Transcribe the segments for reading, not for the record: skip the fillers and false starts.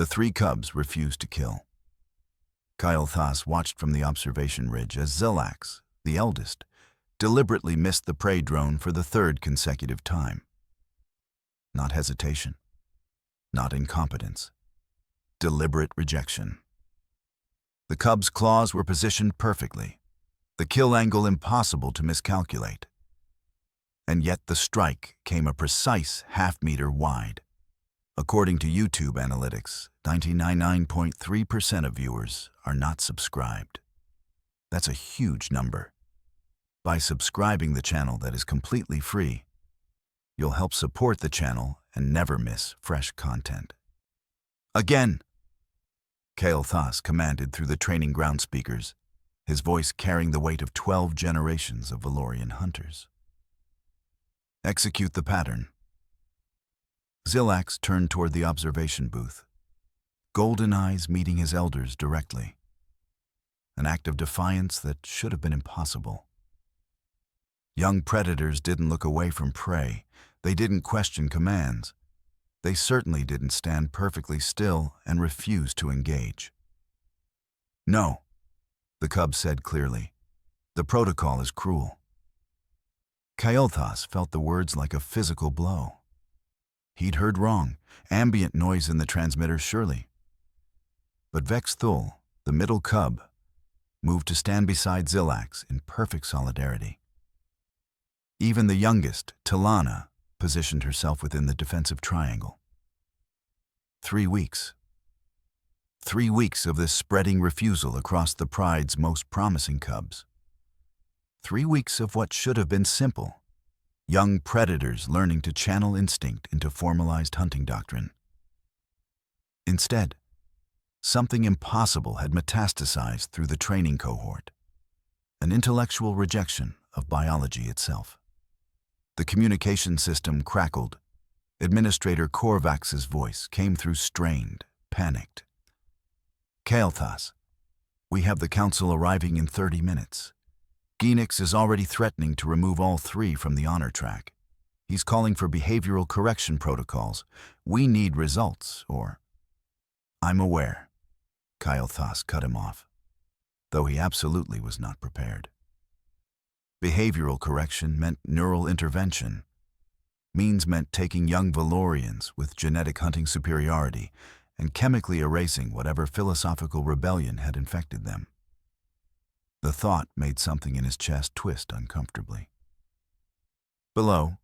The three cubs refused to kill. Kael'thas watched from the observation ridge as Zilax, the eldest, deliberately missed the prey drone for the third consecutive time. Not hesitation, not incompetence, deliberate rejection. The cub's claws were positioned perfectly, the kill angle impossible to miscalculate. And yet the strike came a precise half-meter wide. According to YouTube analytics, 99.3% of viewers are not subscribed. That's a huge number. By subscribing the channel that is completely free, you'll help support the channel and never miss fresh content. Again! Kael'thas commanded through the training ground speakers, his voice carrying the weight of 12 generations of Valorian hunters. Execute the pattern. Zilax turned toward the observation booth, golden eyes meeting his elders directly. An act of defiance that should have been impossible. Young predators didn't look away from prey. They didn't question commands. They certainly didn't stand perfectly still and refuse to engage. No, the cub said clearly. The protocol is cruel. Kael'thas felt the words like a physical blow. He'd heard wrong, ambient noise in the transmitter surely. But Vexthul, the middle cub, moved to stand beside Zilax in perfect solidarity. Even the youngest, Talana, positioned herself within the defensive triangle. 3 weeks. 3 weeks of this spreading refusal across the pride's most promising cubs. 3 weeks of what should have been simple. Young predators learning to channel instinct into formalized hunting doctrine. Instead, something impossible had metastasized through the training cohort. An intellectual rejection of biology itself. The communication system crackled. Administrator Korvax's voice came through strained, panicked. Kael'thas, we have the council arriving in 30 minutes. Genix is already threatening to remove all 3 from the honor track. He's calling for behavioral correction protocols. We need results, or... I'm aware. Kael'thas cut him off, though he absolutely was not prepared. Behavioral correction meant neural intervention. Means meant taking young Valorians with genetic hunting superiority and chemically erasing whatever philosophical rebellion had infected them. The thought made something in his chest twist uncomfortably. Below,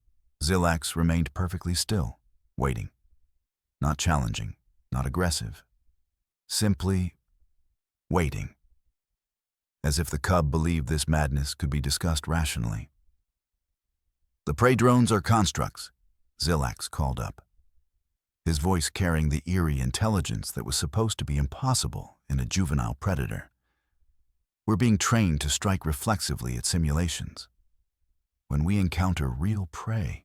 Zilax remained perfectly still, waiting. Not challenging, not aggressive. Simply waiting. As if the cub believed this madness could be discussed rationally. The prey drones are constructs, Zilax called up, his voice carrying the eerie intelligence that was supposed to be impossible in a juvenile predator. We're being trained to strike reflexively at simulations. When we encounter real prey,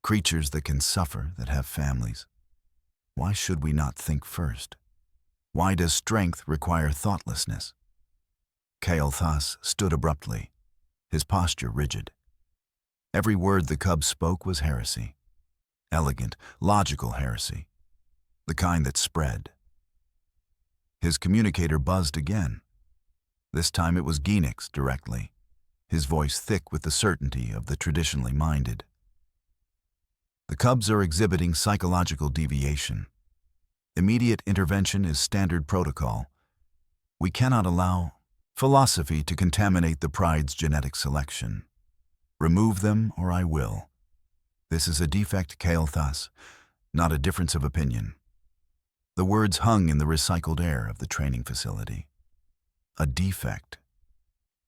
creatures that can suffer, that have families, why should we not think first? Why does strength require thoughtlessness? Kael'thas stood abruptly, his posture rigid. Every word the cub spoke was heresy. Elegant, logical heresy. The kind that spread. His communicator buzzed again. This time it was Genix directly, his voice thick with the certainty of the traditionally minded. The cubs are exhibiting psychological deviation. Immediate intervention is standard protocol. We cannot allow philosophy to contaminate the pride's genetic selection. Remove them or I will. This is a defect, Kael'thas, not a difference of opinion. The words hung in the recycled air of the training facility. A defect.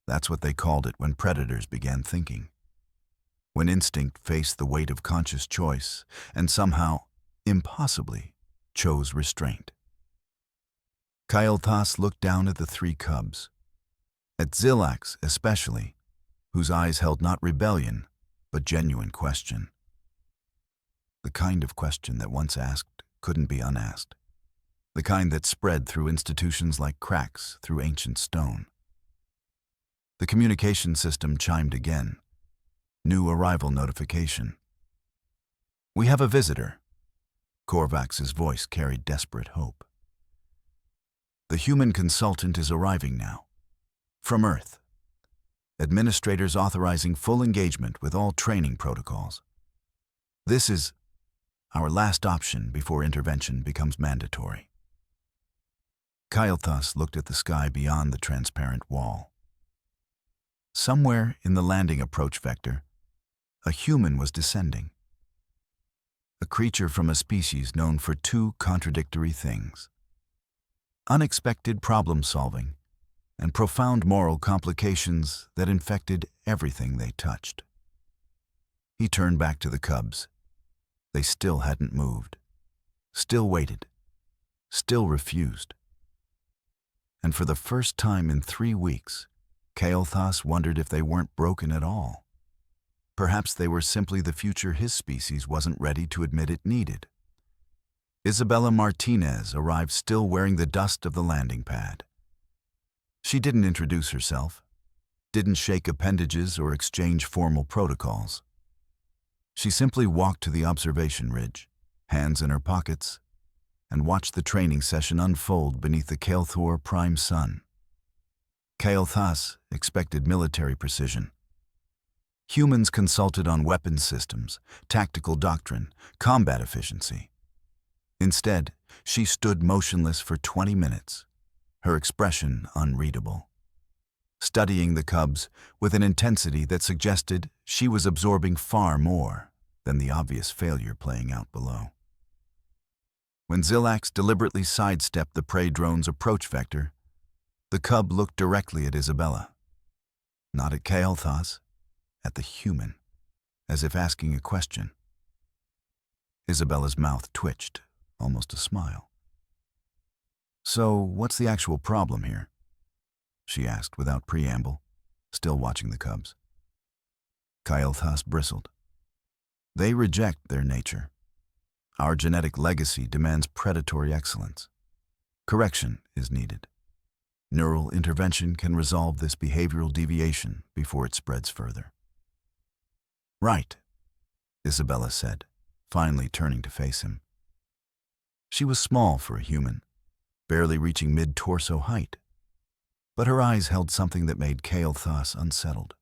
That's what they called it when predators began thinking. When instinct faced the weight of conscious choice and somehow, impossibly, chose restraint. Kael'thas looked down at the 3 cubs. At Zilax especially, whose eyes held not rebellion, but genuine question. The kind of question that once asked couldn't be unasked. The kind that spread through institutions like cracks through ancient stone. The communication system chimed again. New arrival notification. We have a visitor. Korvax's voice carried desperate hope. The human consultant is arriving now. From Earth. Administrators authorizing full engagement with all training protocols. This is our last option before intervention becomes mandatory. Kael'thas looked at the sky beyond the transparent wall. Somewhere in the landing approach vector, a human was descending. A creature from a species known for two contradictory things: unexpected problem-solving and profound moral complications that infected everything they touched. He turned back to the cubs. They still hadn't moved, still waited, still refused. And for the first time in 3 weeks, Kael'thas wondered if they weren't broken at all. Perhaps they were simply the future his species wasn't ready to admit it needed. Isabella Martinez arrived still wearing the dust of the landing pad. She didn't introduce herself, didn't shake appendages or exchange formal protocols. She simply walked to the observation ridge, hands in her pockets, and watched the training session unfold beneath the Kael'thor prime sun. Kael'thas expected military precision. Humans consulted on weapons systems, tactical doctrine, combat efficiency. Instead, she stood motionless for 20 minutes, her expression unreadable, studying the cubs with an intensity that suggested she was absorbing far more than the obvious failure playing out below. When Xilax deliberately sidestepped the prey drone's approach vector, the cub looked directly at Isabella. Not at Kael'thas, at the human, as if asking a question. Isabella's mouth twitched, almost a smile. "So, what's the actual problem here?" she asked without preamble, still watching the cubs. Kael'thas bristled. "They reject their nature. Our genetic legacy demands predatory excellence. Correction is needed. Neural intervention can resolve this behavioral deviation before it spreads further." "Right," Isabella said, finally turning to face him. She was small for a human, barely reaching mid-torso height, but her eyes held something that made Kael'thas unsettled.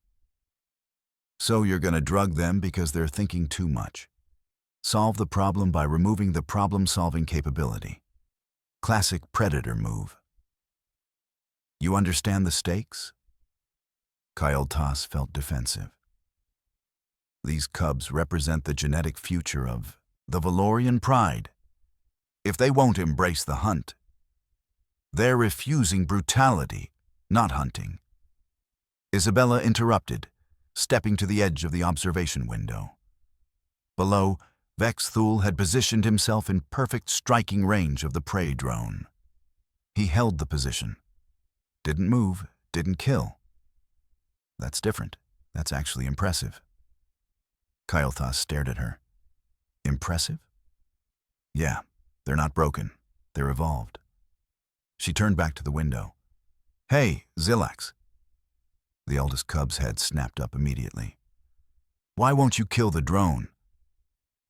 "So you're going to drug them because they're thinking too much. Solve the problem by removing the problem-solving capability. Classic predator move. You understand the stakes?" Kael'thas felt defensive. These cubs represent the genetic future of the Valorian pride. If they won't embrace the hunt, they're refusing brutality, not hunting. Isabella interrupted, stepping to the edge of the observation window. Below, Vex Thul had positioned himself in perfect striking range of the prey drone. He held the position. Didn't move, didn't kill. That's different. That's actually impressive. Kael'thas stared at her. Impressive? Yeah, they're not broken. They're evolved. She turned back to the window. "Hey, Xilax." The eldest cub's head snapped up immediately. "Why won't you kill the drone?"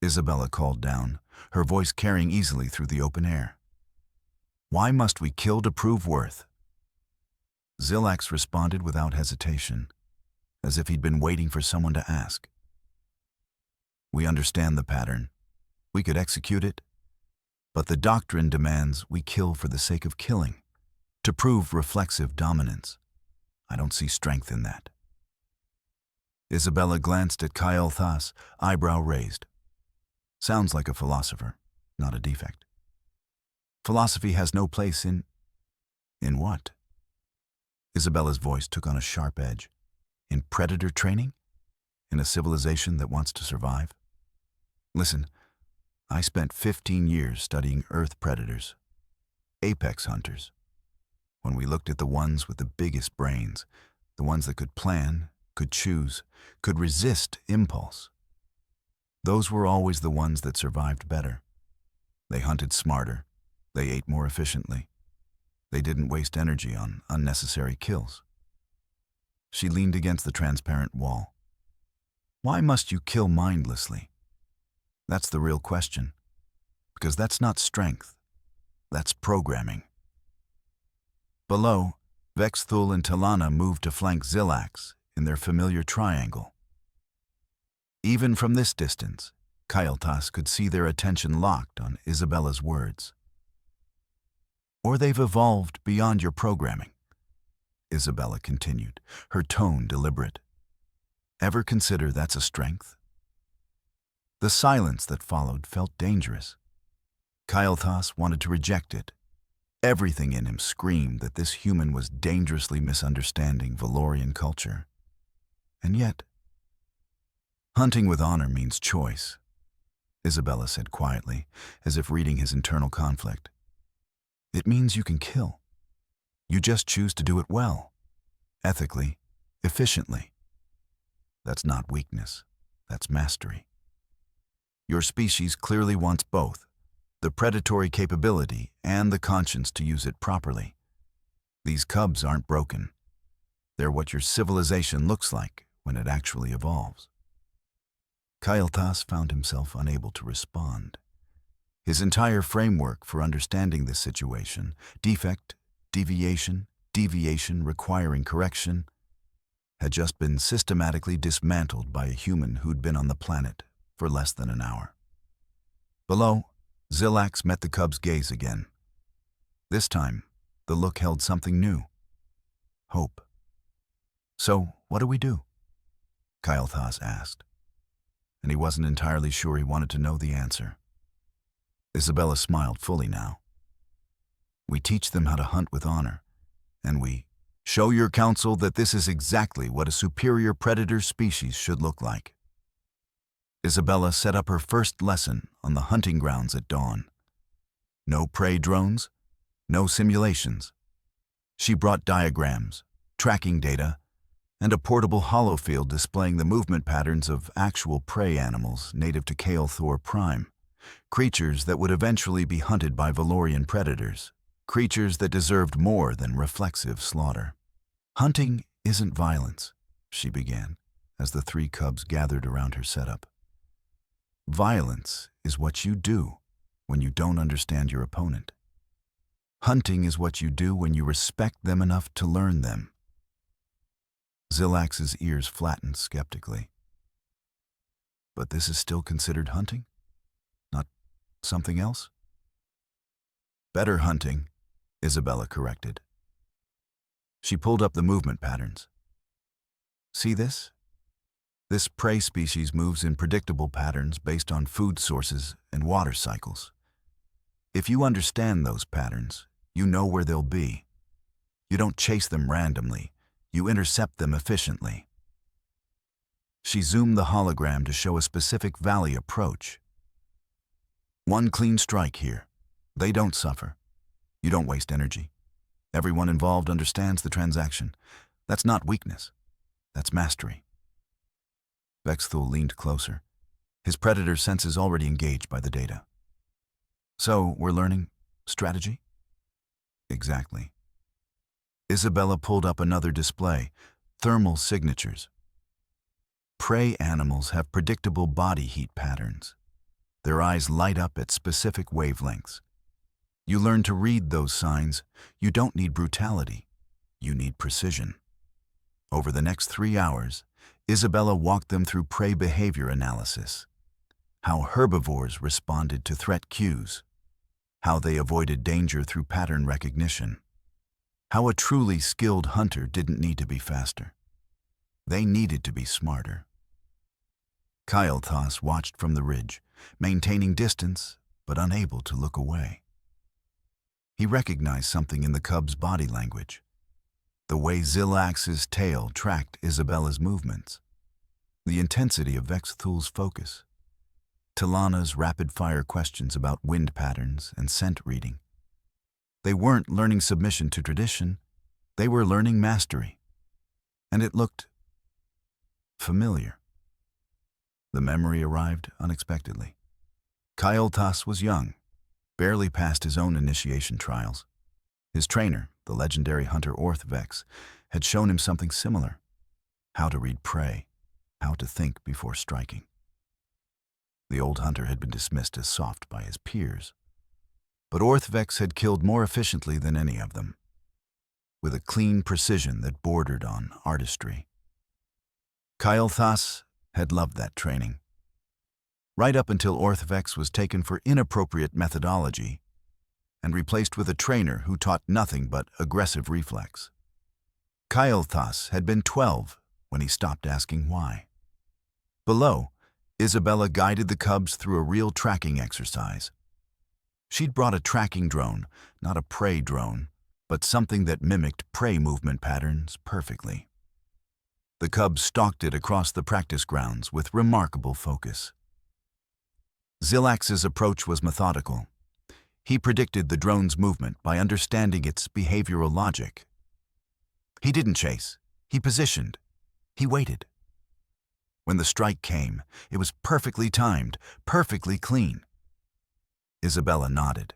Isabella called down, her voice carrying easily through the open air. "Why must we kill to prove worth?" Xilax responded without hesitation, as if he'd been waiting for someone to ask. "We understand the pattern. We could execute it. But the doctrine demands we kill for the sake of killing, to prove reflexive dominance. I don't see strength in that." Isabella glanced at Kael'thas, eyebrow raised. Sounds like a philosopher, not a defect. Philosophy has no place in what? Isabella's voice took on a sharp edge. In predator training? In a civilization that wants to survive? Listen, I spent 15 years studying Earth predators, apex hunters. When we looked at the ones with the biggest brains, the ones that could plan, could choose, could resist impulse, those were always the ones that survived better. They hunted smarter. They ate more efficiently. They didn't waste energy on unnecessary kills. She leaned against the transparent wall. "Why must you kill mindlessly? That's the real question. because that's not strength, that's programming. Below, Vex, Thul, and Talana moved to flank Xilax in their familiar triangle. Even from this distance, Kael'thas could see their attention locked on Isabella's words. Or they've evolved beyond your programming, Isabella continued, her tone deliberate. Ever consider that's a strength? The silence that followed felt dangerous. Kael'thas wanted to reject it. Everything in him screamed that this human was dangerously misunderstanding Valorian culture. And yet, hunting with honor means choice, Isabella said quietly, as if reading his internal conflict. It means you can kill. You just choose to do it well, ethically, efficiently. That's not weakness, that's mastery. Your species clearly wants both, the predatory capability and the conscience to use it properly. These cubs aren't broken. They're what your civilization looks like when it actually evolves. Kael'thas found himself unable to respond. His entire framework for understanding this situation, defect, deviation, deviation requiring correction, had just been systematically dismantled by a human who'd been on the planet for less than an hour. Below, Xilax met the cub's gaze again. This time, the look held something new. Hope. So, what do we do? Kael'thas asked, and he wasn't entirely sure he wanted to know the answer. Isabella smiled fully now. We teach them how to hunt with honor, and we show your council that this is exactly what a superior predator species should look like. Isabella set up her first lesson on the hunting grounds at dawn. No prey drones, no simulations. She brought diagrams, tracking data, and a portable holofield displaying the movement patterns of actual prey animals native to Kael'thor Prime, creatures that would eventually be hunted by Valorian predators, creatures that deserved more than reflexive slaughter. Hunting isn't violence, she began, as the three cubs gathered around her setup. Violence is what you do when you don't understand your opponent. Hunting is what you do when you respect them enough to learn them. Xilax's ears flattened skeptically. But this is still considered hunting? Not something else? Better hunting, Isabella corrected. She pulled up the movement patterns. See this? This prey species moves in predictable patterns based on food sources and water cycles. If you understand those patterns, you know where they'll be. You don't chase them randomly, you intercept them efficiently. She zoomed the hologram to show a specific valley approach. One clean strike here. They don't suffer. You don't waste energy. Everyone involved understands the transaction. That's not weakness. That's mastery. Vex Thul leaned closer, his predator senses already engaged by the data. So, we're learning strategy? Exactly. Isabella pulled up another display, thermal signatures. Prey animals have predictable body heat patterns. Their eyes light up at specific wavelengths. You learn to read those signs. You don't need brutality. You need precision. Over the next 3 hours, Isabella walked them through prey behavior analysis. How herbivores responded to threat cues. How they avoided danger through pattern recognition. How a truly skilled hunter didn't need to be faster. They needed to be smarter. Kael'thas watched from the ridge, maintaining distance but unable to look away. He recognized something in the cub's body language. The way Xilax's tail tracked Isabella's movements. The intensity of Vex Thul's focus. Talana's rapid-fire questions about wind patterns and scent reading. They weren't learning submission to tradition. They were learning mastery. And it looked familiar. The memory arrived unexpectedly. Kael'thas was young, barely past his own initiation trials. His trainer, the legendary hunter Vex, had shown him something similar. How to read prey, how to think before striking. The old hunter had been dismissed as soft by his peers, but Orthvex had killed more efficiently than any of them, with a clean precision that bordered on artistry. Kael'thas had loved that training, right up until Orthvex was taken for inappropriate methodology and replaced with a trainer who taught nothing but aggressive reflex. Kael'thas had been 12 when he stopped asking why. Below, Isabella guided the cubs through a real tracking exercise. She'd brought a tracking drone, not a prey drone, but something that mimicked prey movement patterns perfectly. The cubs stalked it across the practice grounds with remarkable focus. Zilax's approach was methodical. He predicted the drone's movement by understanding its behavioral logic. He didn't chase. He positioned. He waited. When the strike came, it was perfectly timed, perfectly clean. Isabella nodded.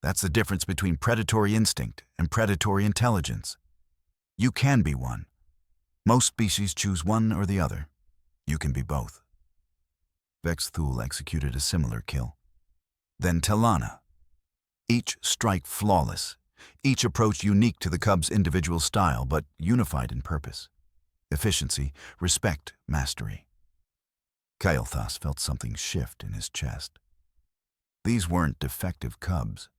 That's the difference between predatory instinct and predatory intelligence. You can be one. Most species choose one or the other. You can be both. Vex Thul executed a similar kill. Then Talana. Each strike flawless, each approach unique to the cub's individual style, but unified in purpose. Efficiency, respect, mastery. Kael'thas felt something shift in his chest. These weren't defective cubs.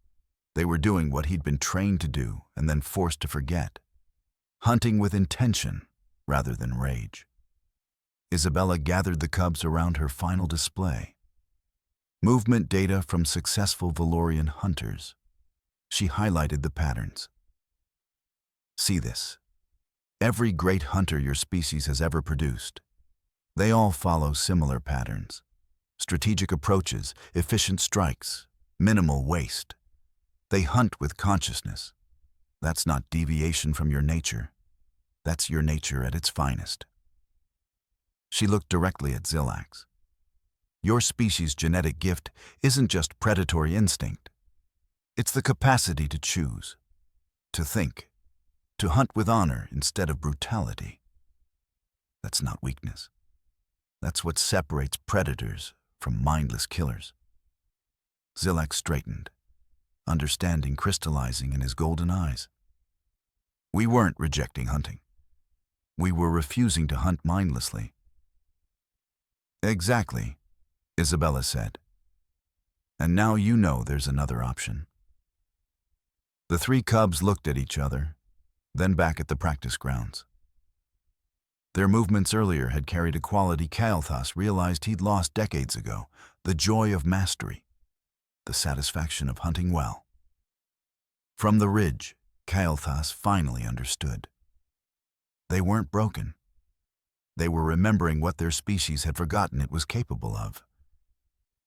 They were doing what he'd been trained to do and then forced to forget. Hunting with intention rather than rage. Isabella gathered the cubs around her final display. Movement data from successful Valorian hunters. She highlighted the patterns. See this. Every great hunter your species has ever produced. They all follow similar patterns. Strategic approaches, efficient strikes, minimal waste. They hunt with consciousness. That's not deviation from your nature. That's your nature at its finest. She looked directly at Zilax. Your species' genetic gift isn't just predatory instinct. It's the capacity to choose, to think, to hunt with honor instead of brutality. That's not weakness. That's what separates predators from mindless killers. Zilax straightened, understanding crystallizing in his golden eyes. We weren't rejecting hunting. We were refusing to hunt mindlessly. Exactly, Isabella said. And now you know there's another option. The three cubs looked at each other, then back at the practice grounds. Their movements earlier had carried a quality Kael'thas realized he'd lost decades ago, the joy of mastery, the satisfaction of hunting well. From the ridge, Kael'thas finally understood. They weren't broken. They were remembering what their species had forgotten it was capable of.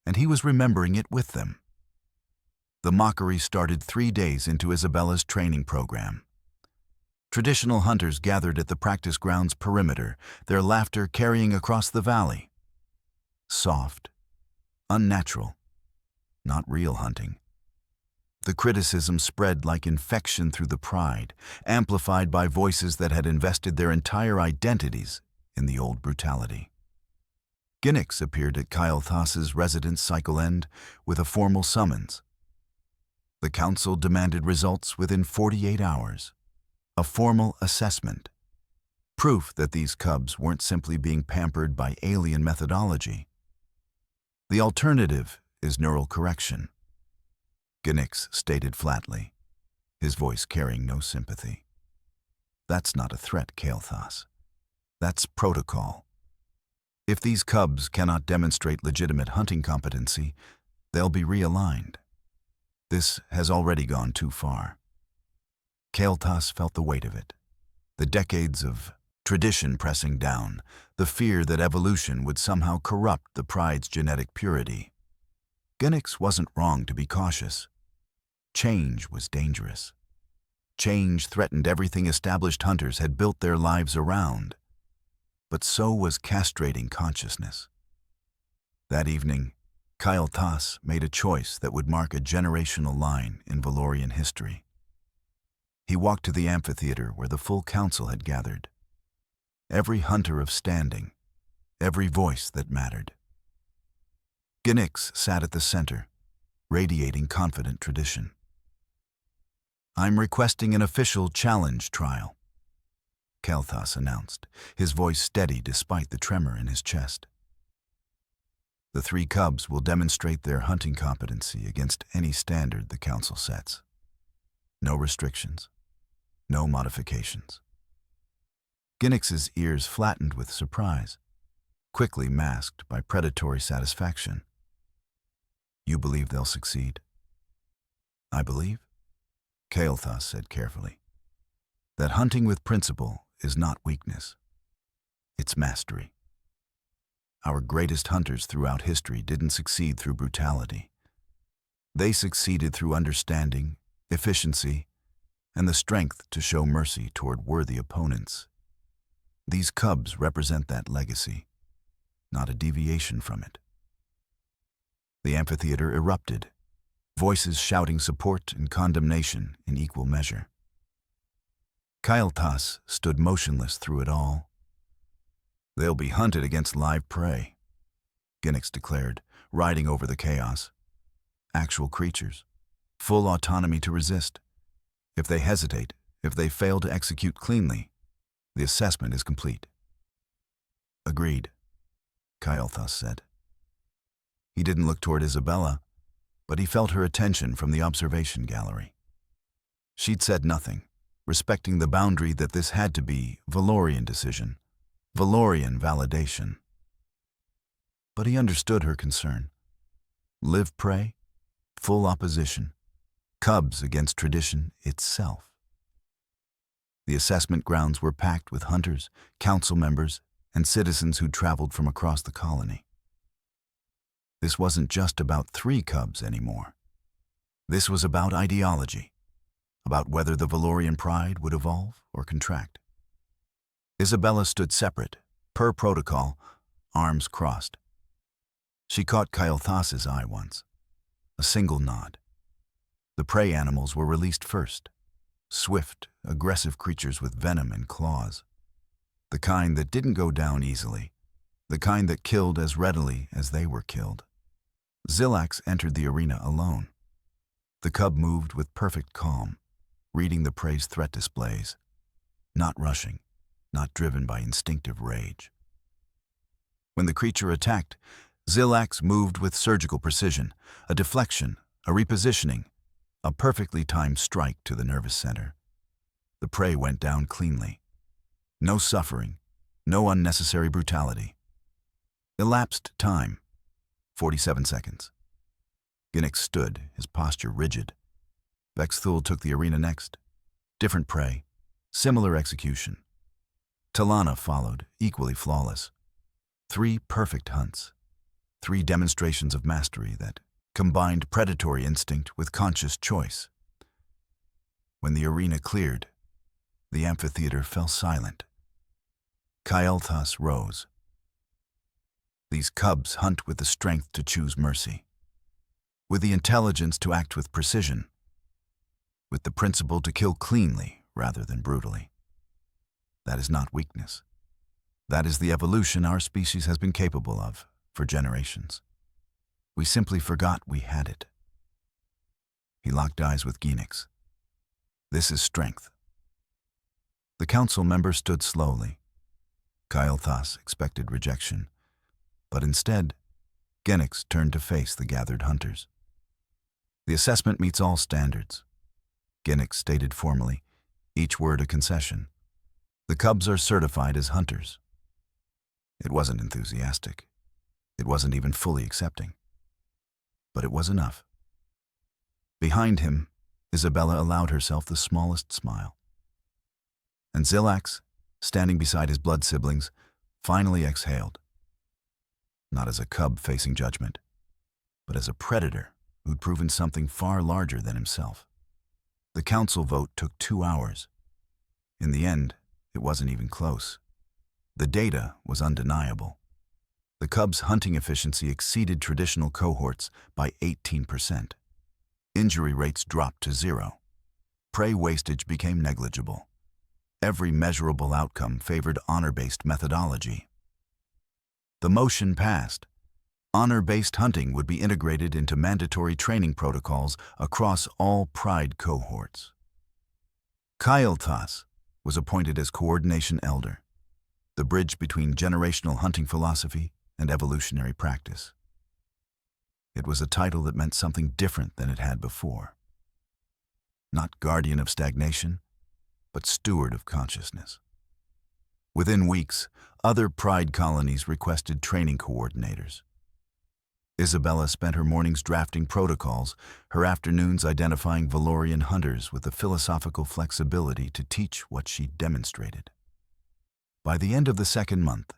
And he was remembering it with them. The mockery started 3 days into Isabella's training program. Traditional hunters gathered at the practice grounds perimeter, their laughter carrying across the valley. Soft, unnatural, not real hunting. The criticism spread like infection through the pride, amplified by voices that had invested their entire identities in the old brutality. Ginix appeared at Kael'thas's residence cycle end with a formal summons. The council demanded results within 48 hours. A formal assessment. Proof that these cubs weren't simply being pampered by alien methodology. The alternative is neural correction. Ginix stated flatly, his voice carrying no sympathy. That's not a threat, Kael'thas. That's protocol. If these cubs cannot demonstrate legitimate hunting competency, they'll be realigned. This has already gone too far. Kael'thas felt the weight of it, the decades of tradition pressing down, the fear that evolution would somehow corrupt the pride's genetic purity. Ginix wasn't wrong to be cautious. Change was dangerous. Change threatened everything established hunters had built their lives around. But so was castrating consciousness. That evening, Kael'thas made a choice that would mark a generational line in Valorian history. He walked to the amphitheater where the full council had gathered. Every hunter of standing, every voice that mattered. Ginix sat at the center, radiating confident tradition. "I'm requesting an official challenge trial," Kael'thas announced, his voice steady despite the tremor in his chest. "The 3 cubs will demonstrate their hunting competency against any standard the council sets. No restrictions, no modifications." Ginix's ears flattened with surprise, quickly masked by predatory satisfaction. "You believe they'll succeed?" "I believe," Kael'thas said carefully, "that hunting with principle is not weakness. It's mastery. Our greatest hunters throughout history didn't succeed through brutality. They succeeded through understanding, efficiency, and the strength to show mercy toward worthy opponents. These cubs represent that legacy, not a deviation from it." The amphitheater erupted, voices shouting support and condemnation in equal measure. Kael'thas stood motionless through it all. "They'll be hunted against live prey," Ginix declared, riding over the chaos. "Actual creatures, full autonomy to resist. If they hesitate, if they fail to execute cleanly, the assessment is complete." "Agreed," Kael'thas said. He didn't look toward Isabella, but he felt her attention from the observation gallery. She'd said nothing, respecting the boundary that this had to be Valorian decision, Valorian validation. But he understood her concern. Live prey, full opposition, cubs against tradition itself. The assessment grounds were packed with hunters, council members, and citizens who'd traveled from across the colony. This wasn't just about 3 cubs anymore. This was about ideology, about whether the Valorian pride would evolve or contract. Isabella stood separate, per protocol, arms crossed. She caught Kael'thas's eye once, a single nod. The prey animals were released first, swift, aggressive creatures with venom and claws. The kind that didn't go down easily, the kind that killed as readily as they were killed. Xilax entered the arena alone. The cub moved with perfect calm, reading the prey's threat displays, not rushing, not driven by instinctive rage. When the creature attacked, Xilax moved with surgical precision, a deflection, a repositioning, a perfectly timed strike to the nervous center. The prey went down cleanly. No suffering, no unnecessary brutality. Elapsed time, 47 seconds. Ginix stood, his posture rigid. Vexthul took the arena next. Different prey, similar execution. Talana followed, equally flawless. 3 perfect hunts. 3 demonstrations of mastery that combined predatory instinct with conscious choice. When the arena cleared, the amphitheater fell silent. Kael'thas rose. "These cubs hunt with the strength to choose mercy, with the intelligence to act with precision, with the principle to kill cleanly rather than brutally. That is not weakness. That is the evolution our species has been capable of for generations. We simply forgot we had it." He locked eyes with Ginix. "This is strength." The council member stood slowly. Kael'thas expected rejection, but instead, Ginix turned to face the gathered hunters. "The assessment meets all standards," Ginix stated formally, each word a concession. "The cubs are certified as hunters." It wasn't enthusiastic. It wasn't even fully accepting. But it was enough. Behind him, Isabella allowed herself the smallest smile. And Xilax, standing beside his blood siblings, finally exhaled. Not as a cub facing judgment, but as a predator who'd proven something far larger than himself. The council vote took 2 hours. In the end, it wasn't even close. The data was undeniable. The cubs' hunting efficiency exceeded traditional cohorts by 18%. Injury rates dropped to 0. Prey wastage became negligible. Every measurable outcome favored honor-based methodology. The motion passed, Honor-based hunting would be integrated into mandatory training protocols across all Pride cohorts. Kyle Tas was appointed as coordination elder, the bridge between generational hunting philosophy and evolutionary practice. It was a title that meant something different than it had before. Not guardian of stagnation, but steward of consciousness. Within weeks, other Pride colonies requested training coordinators. Isabella spent her mornings drafting protocols, her afternoons identifying Valorian hunters with the philosophical flexibility to teach what she demonstrated. By the end of the second month,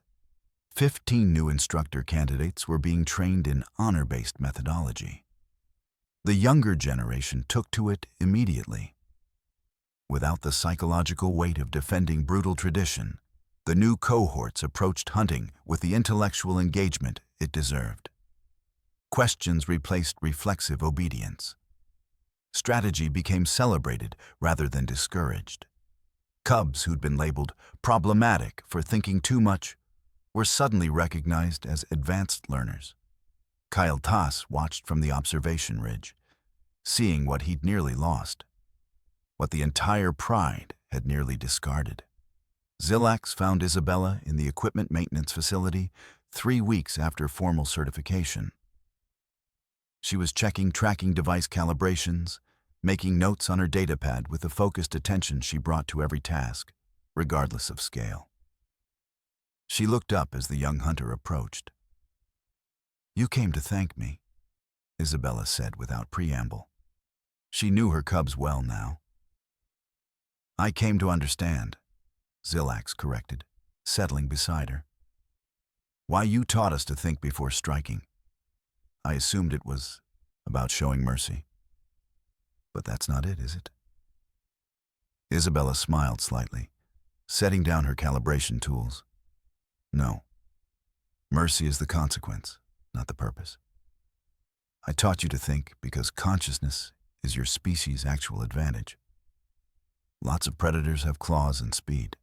15 new instructor candidates were being trained in honor-based methodology. The younger generation took to it immediately. Without the psychological weight of defending brutal tradition, the new cohorts approached hunting with the intellectual engagement it deserved. Questions replaced reflexive obedience. Strategy became celebrated rather than discouraged. Cubs who'd been labeled problematic for thinking too much were suddenly recognized as advanced learners. Kyle Tas watched from the observation ridge, seeing what he'd nearly lost, what the entire Pride had nearly discarded. Zilax found Isabella in the equipment maintenance facility 3 weeks after formal certification. She was checking tracking device calibrations, making notes on her datapad with the focused attention she brought to every task, regardless of scale. She looked up as the young hunter approached. "You came to thank me," Isabella said without preamble. She knew her cubs well now. "I came to understand," Zilax corrected, settling beside her. "Why you taught us to think before striking. I assumed it was about showing mercy. But that's not it, is it?" Isabella smiled slightly, setting down her calibration tools. "No. Mercy is the consequence, not the purpose. I taught you to think because consciousness is your species' actual advantage. Lots of predators have claws and speed.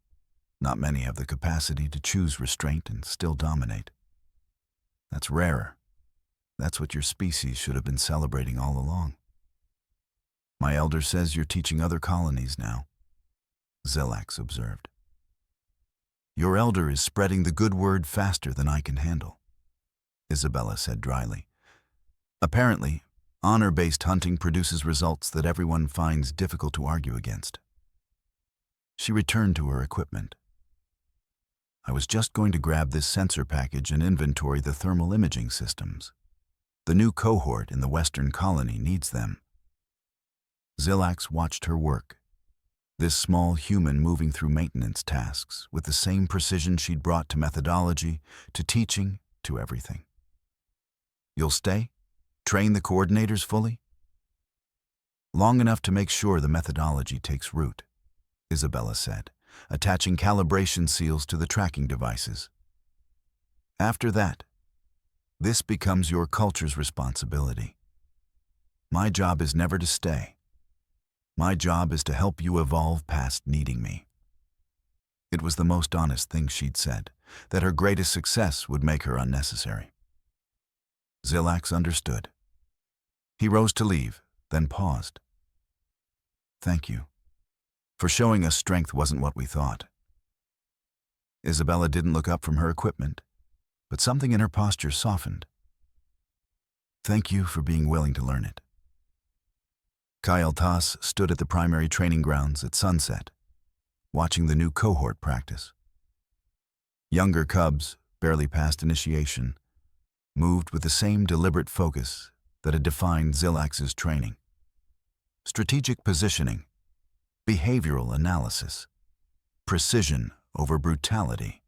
Not many have the capacity to choose restraint and still dominate. That's rarer. That's what your species should have been celebrating all along. My elder says you're teaching other colonies now," Zilax observed. "Your elder is spreading the good word faster than I can handle," Isabella said dryly. "Apparently, honor-based hunting produces results that everyone finds difficult to argue against." She returned to her equipment. "I was just going to grab this sensor package and inventory the thermal imaging systems. The new cohort in the Western colony needs them." Zilax watched her work, this small human moving through maintenance tasks with the same precision she'd brought to methodology, to teaching, to everything. "You'll stay? Train the coordinators fully?" "Long enough to make sure the methodology takes root," Isabella said, attaching calibration seals to the tracking devices. "After that, this becomes your culture's responsibility. My job is never to stay. My job is to help you evolve past needing me." It was the most honest thing she'd said, that her greatest success would make her unnecessary. Zilax understood. He rose to leave, then paused. "Thank you. For showing us strength wasn't what we thought." Isabella didn't look up from her equipment, but something in her posture softened. "Thank you for being willing to learn it." Kyle Tas stood at the primary training grounds at sunset, watching the new cohort practice. Younger cubs, barely past initiation, moved with the same deliberate focus that had defined Zilax's training. Strategic positioning, behavioral analysis, precision over brutality.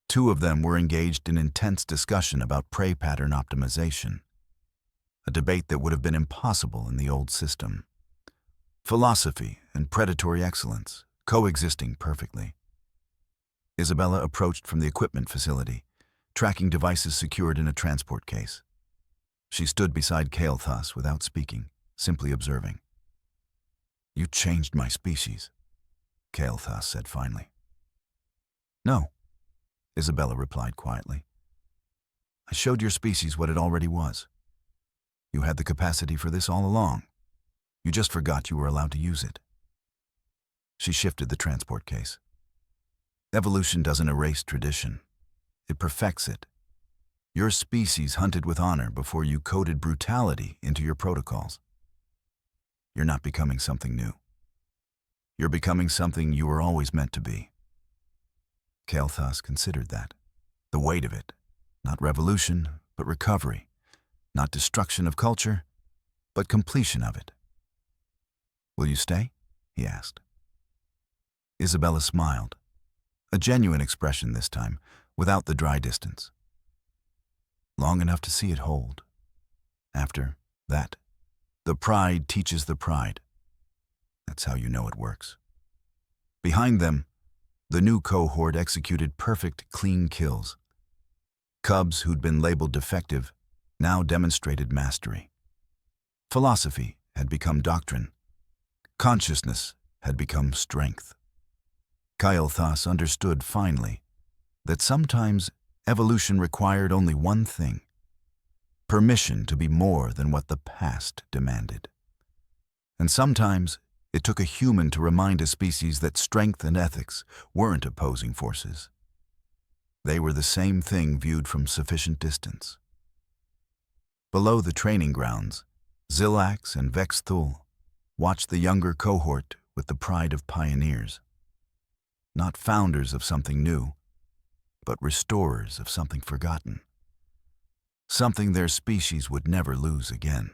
2 of them were engaged in intense discussion about prey pattern optimization, a debate that would have been impossible in the old system. Philosophy and predatory excellence coexisting perfectly. Isabella approached from the equipment facility, tracking devices secured in a transport case. She stood beside Kael'thas without speaking, simply observing. "You changed my species," Kael'thas said finally. "No," Isabella replied quietly. I showed your species what it already was. You had the capacity for this all along. You just forgot you were allowed to use it. She shifted the transport case. Evolution doesn't erase tradition. It perfects it. Your species hunted with honor before you coded brutality into your protocols. You're not becoming something new. You're becoming something you were always meant to be. Kael'thas considered that. The weight of it. Not revolution, but recovery. Not destruction of culture, but completion of it. Will you stay? He asked. Isabella smiled. A genuine expression this time, without the dry distance. Long enough to see it hold. After that, the pride teaches the pride. That's how you know it works. Behind them, the new cohort executed perfect, clean kills. Cubs who'd been labeled defective now demonstrated mastery. Philosophy had become doctrine. Consciousness had become strength. Kael'thas understood finally that sometimes evolution required only one thing: permission to be more than what the past demanded. And sometimes it took a human to remind a species that strength and ethics weren't opposing forces. They were the same thing viewed from sufficient distance. Below the training grounds, Zilax and Vex Thul watched the younger cohort with the pride of pioneers. Not founders of something new, but restorers of something forgotten. Something their species would never lose again.